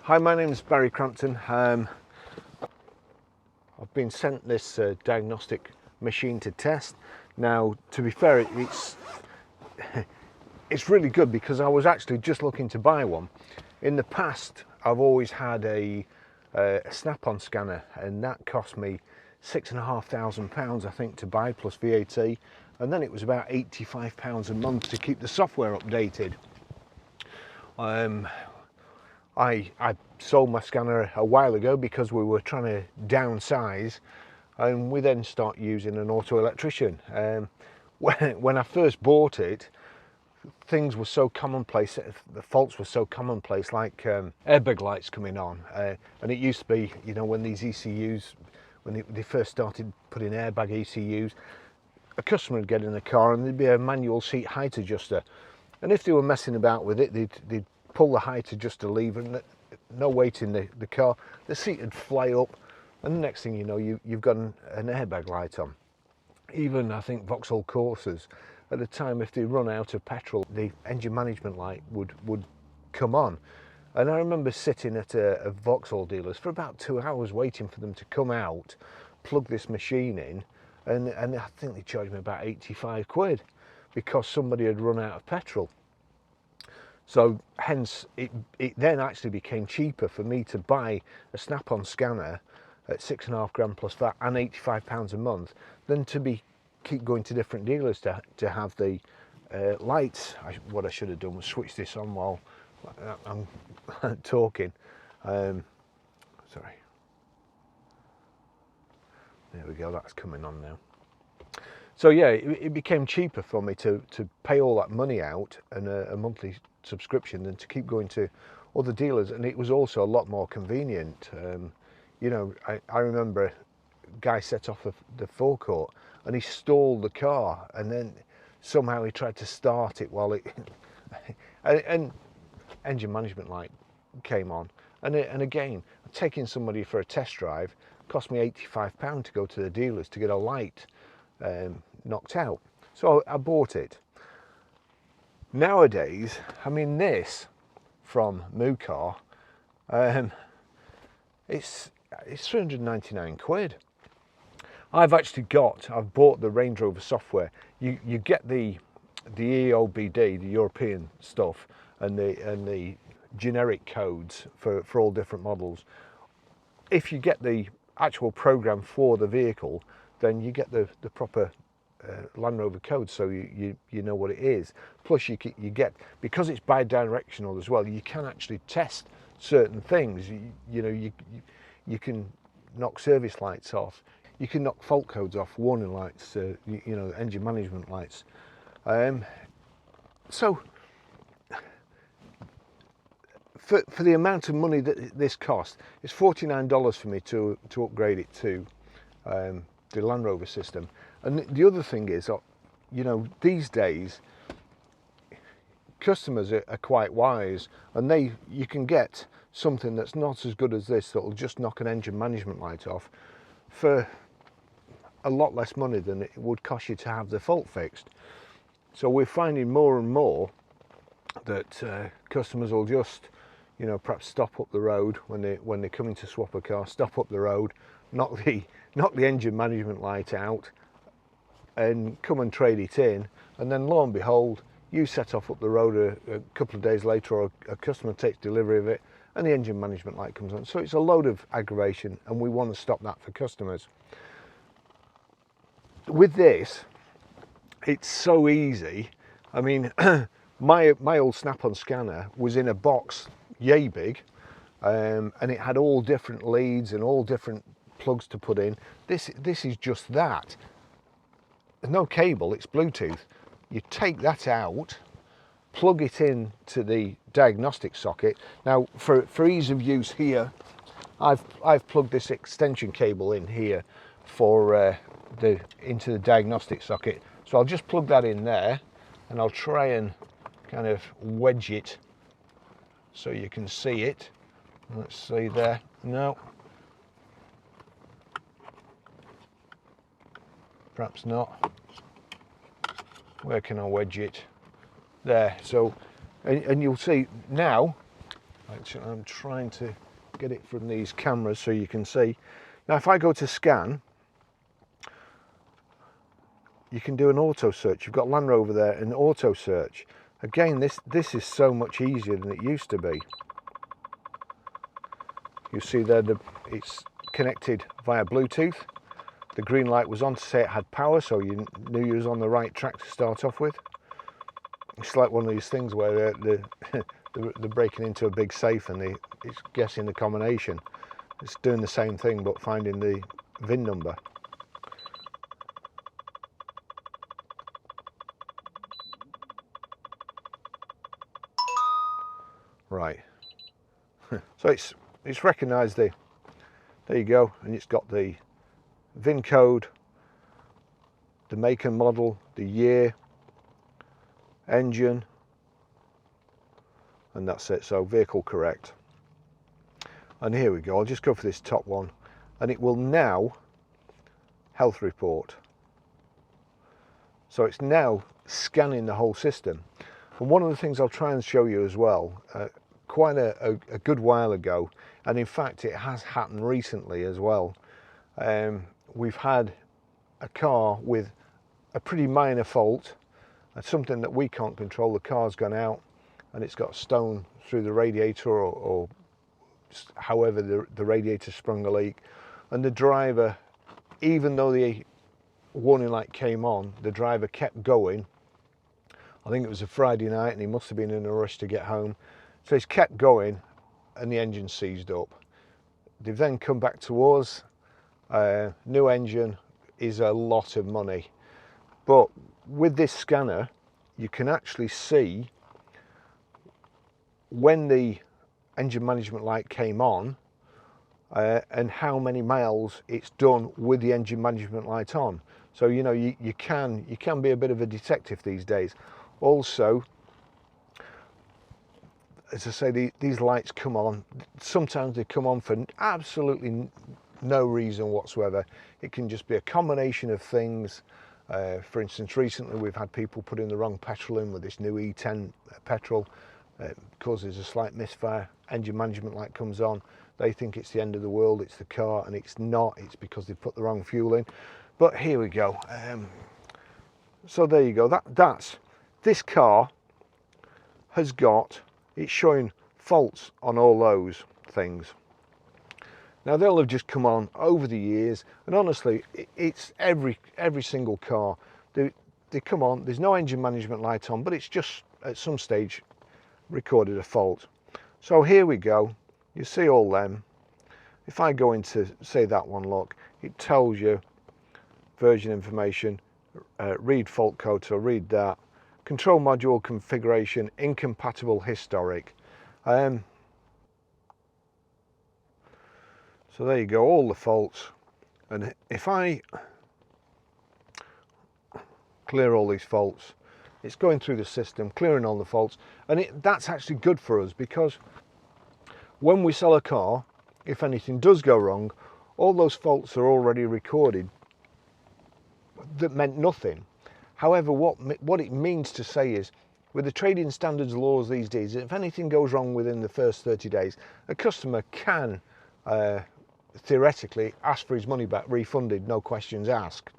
Hi, my name is Barry Crampton. I've been sent this diagnostic machine to test. Now, to be fair, it's really good because I was actually just looking to buy one. In the past, I've always had a snap-on scanner, and that cost me £6,500, I think, to buy plus VAT, and then it was about £85 a month to keep the software updated. I sold my scanner a while ago because we were trying to downsize, and we then start using an auto electrician. When I first bought it, things were so commonplace, the faults were so commonplace, like airbag lights coming on, and it used to be, you know, when these ECUs, when they first started putting airbag ECUs, a customer would get in the car and there'd be a manual seat height adjuster, and if they were messing about with it, they'd pull the height adjuster lever and no weight in the car, the seat would fly up, and the next thing you know, you've got an airbag light on. Even I think Vauxhall Corsas, at the time, if they run out of petrol, the engine management light would come on. And I remember sitting at a Vauxhall dealer's for about 2 hours waiting for them to come out, plug this machine in, and I think they charged me about 85 quid because somebody had run out of petrol. So hence it then actually became cheaper for me to buy a snap-on scanner at £6.5 plus VAT and £85 a month than to keep going to different dealers to have the lights. What I should have done was switch this on while I'm talking. Sorry. There we go, that's coming on now. So yeah, it became cheaper for me to pay all that money out and a monthly subscription than to keep going to other dealers, and it was also a lot more convenient. You know, I remember a guy set off the forecourt and he stalled the car, and then somehow he tried to start it while it and engine management light came on, and again, taking somebody for a test drive cost me £85 to go to the dealers to get a light knocked out. So I bought it. Nowadays, I mean, this from Mucar, it's 399 quid. I've bought the Range Rover software. You get the EOBD, the European stuff, and the generic codes for all different models. If you get the actual program for the vehicle, then you get the proper Land Rover code, so you know what it is. Plus you get, because it's bi-directional as well, you can actually test certain things. You know, you can knock service lights off, you can knock fault codes off, warning lights, you know, engine management lights. So for the amount of money that this cost, it's $49 for me to upgrade it to the Land Rover system. And the other thing is, you know, these days customers are quite wise, and you can get something that's not as good as this, that'll just knock an engine management light off for a lot less money than it would cost you to have the fault fixed. So we're finding more and more that customers will just, you know, perhaps stop up the road when they're coming to swap a car, stop up the road, knock the engine management light out, and come and trade it in, and then lo and behold, you set off up the road a couple of days later, or a customer takes delivery of it and the engine management light comes on. So it's a load of aggravation, and we want to stop that for customers. With this, it's so easy. I mean, my old snap-on scanner was in a box yay big, and it had all different leads and all different plugs to put in. This is just that. There's no cable, it's Bluetooth. You take that out, plug it in to the diagnostic socket. Now, for ease of use here, I've plugged this extension cable in here for into the diagnostic socket. So I'll just plug that in there, and I'll try and kind of wedge it so you can see it. Let's see there. No. Perhaps not. Where can I wedge it? There. So, and you'll see now, Actually, I'm trying to get it from these cameras so you can see. Now if I go to scan, you can do an auto search. You've got Land Rover there, an auto search. Again, this is so much easier than it used to be. You see there, it's connected via Bluetooth. The green light was on to say it had power, so you knew you was on the right track to start off with. It's like one of these things where they're breaking into a big safe and it's guessing the combination. It's doing the same thing but finding the VIN number. Right. So it's recognised there you go, and it's got the VIN code, the make and model, the year, engine, and that's it. So vehicle correct. And here we go, I'll just go for this top one, and it will now health report. So it's now scanning the whole system. And one of the things I'll try and show you as well, quite a good while ago, and in fact it has happened recently as well. We've had a car with a pretty minor fault, something that we can't control. The car's gone out and it's got stone through the radiator, or however the radiator sprung a leak, and the driver, even though the warning light came on, the driver kept going. I think it was a Friday night and he must have been in a rush to get home, so he's kept going and the engine seized up. They've then come back to us. New engine is a lot of money, but with this scanner you can actually see when the engine management light came on and how many miles it's done with the engine management light on. So you know, you can be a bit of a detective these days. Also, as I say, these lights come on. Sometimes they come on for absolutely no reason whatsoever. It can just be a combination of things. For instance, recently we've had people put in the wrong petrol in with this new E10 petrol. Causes a slight misfire. Engine management light comes on. They think it's the end of the world, it's the car, and it's not. It's because they put the wrong fuel in. But here we go. So there you go. This car has got, it's showing faults on all those things. Now they'll have just come on over the years, and honestly, it's every single car. They come on, there's no engine management light on, but it's just at some stage recorded a fault. So here we go, you see all them. If I go into, say, that one, look, it tells you version information, read fault code, so read that. Control module configuration, incompatible historic. So there you go, all the faults. And if I clear all these faults, it's going through the system, clearing all the faults, and that's actually good for us, because when we sell a car, if anything does go wrong, all those faults are already recorded. That meant nothing. However, what it means to say is, with the trading standards laws these days, if anything goes wrong within the first 30 days, a customer can theoretically ask for his money back, refunded, no questions asked.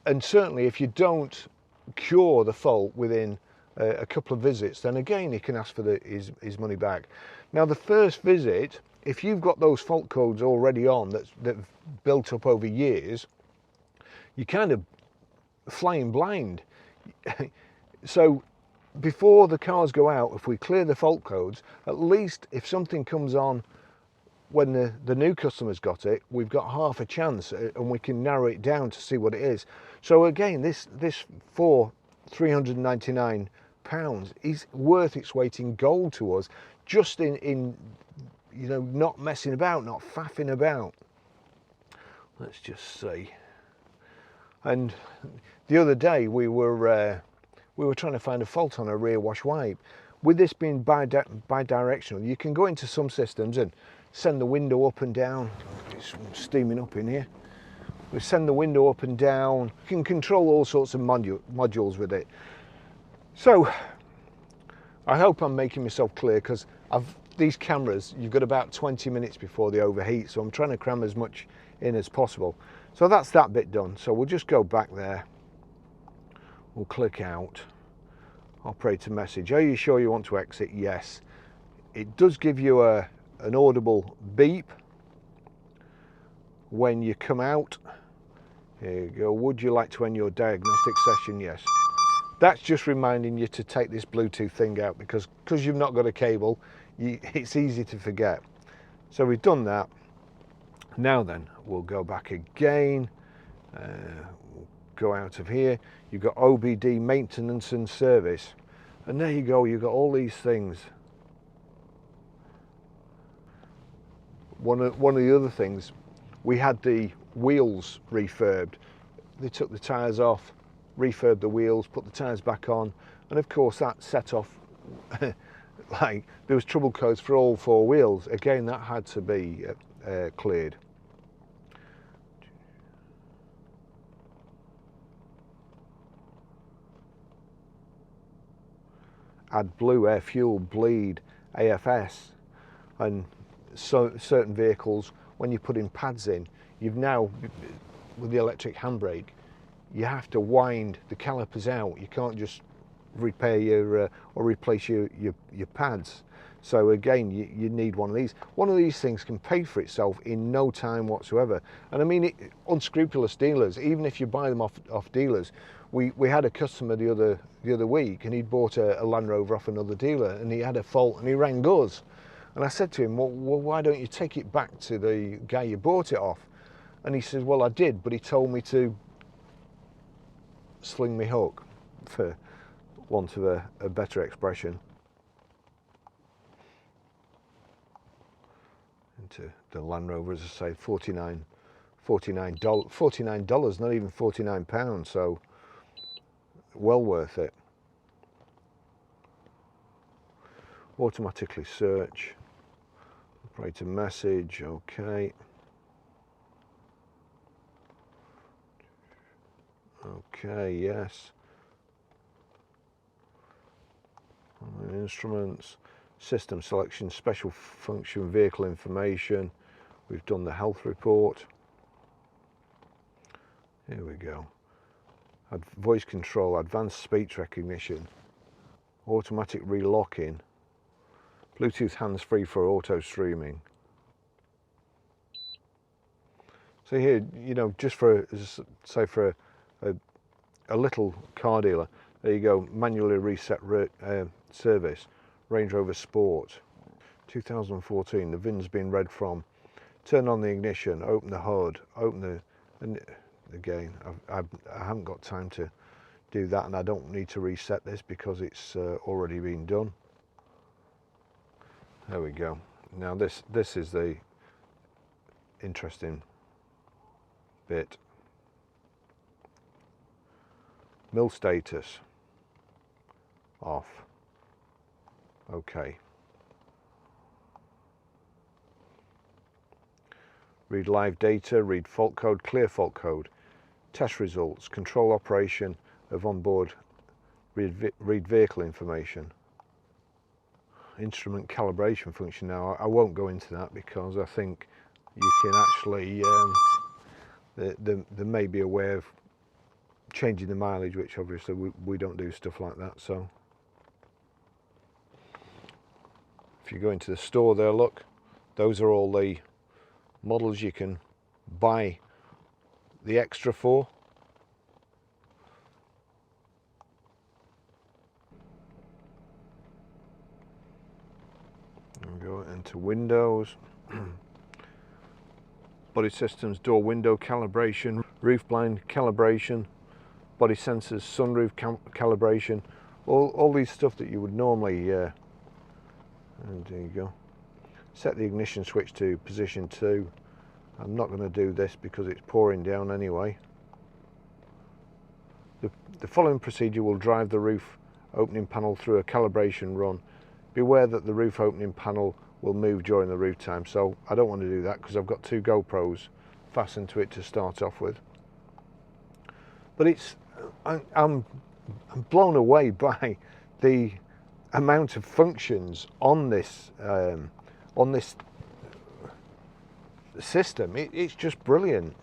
And certainly if you don't cure the fault within a couple of visits, then again he can ask for his money back. Now the first visit, if you've got those fault codes already on that built up over years, you're kind of flying blind. So before the cars go out, if we clear the fault codes, at least if something comes on when the new customer's got it, we've got half a chance, and we can narrow it down to see what it is. So again, this for £399 is worth its weight in gold to us, just in you know, not messing about, not faffing about. Let's just see. And the other day we were trying to find a fault on a rear wash wipe. With this being bi-directional, you can go into some systems and send the window up and down. It's steaming up in here. We send the window up and down. You can control all sorts of modules with it. So I hope I'm making myself clear, because these cameras, you've got about 20 minutes before they overheat, so I'm trying to cram as much in as possible. So that's that bit done. So we'll just go back there. We'll click out. Operator message. Are you sure you want to exit? Yes. It does give you an audible beep when you come out. Here you go. Would you like to end your diagnostic session? Yes. That's just reminding you to take this Bluetooth thing out, because you've not got a cable, it's easy to forget. So we've done that. Now then, we'll go back again. We'll go out of here. You've got OBD maintenance and service. And there you go, you've got all these things. One of the other things, we had the wheels refurbed. They took the tyres off, refurbed the wheels, put the tyres back on, and of course that set off like there was trouble codes for all 4 wheels. Again, that had to be cleared. Add blue air fuel bleed AFS, and so certain vehicles, when you're putting pads in, you've now, with the electric handbrake, you have to wind the calipers out. You can't just repair your or replace your pads. So again, you need one of these. One of these things can pay for itself in no time whatsoever. And I mean, unscrupulous dealers, even if you buy them off dealers, we had a customer the other week, and he'd bought a Land Rover off another dealer, and he had a fault, and he rang us. And I said to him, well, why don't you take it back to the guy you bought it off? And he says, well, I did, but he told me to sling me hook, for want of a better expression. Into the Land Rover, as I say, $49, not even £49, so well worth it. Automatically search, operator message, okay. Okay, yes. Instruments, system selection, special function, vehicle information. We've done the health report. Here we go. Voice control, advanced speech recognition, automatic relocking, Bluetooth hands-free for auto streaming. So here, you know, just for, say, for a little car dealer, there you go, manually reset service, Range Rover Sport, 2014, the VIN's been read from, turn on the ignition, open the hood, open the, and again, I haven't got time to do that, and I don't need to reset this because it's already been done. There we go. Now this is the interesting bit. Mill status off. Okay. Read live data, read fault code, clear fault code, test results, control operation of onboard, read vehicle information. Instrument calibration function. Now I won't go into that because I think you can actually, there may be a way of changing the mileage, which obviously we don't do stuff like that. So if you go into the store there, look, those are all the models you can buy the extra for. And go into Windows, body systems, door window calibration, roof blind calibration, body sensors, sunroof calibration, all these stuff that you would normally, and there you go. Set the ignition switch to position 2. I'm not going to do this because it's pouring down anyway. The following procedure will drive the roof opening panel through a calibration run. Beware that the roof opening panel will move during the roof time. So I don't want to do that because I've got 2 GoPros fastened to it to start off with. But I'm blown away by the amount of functions on this system, it's just brilliant.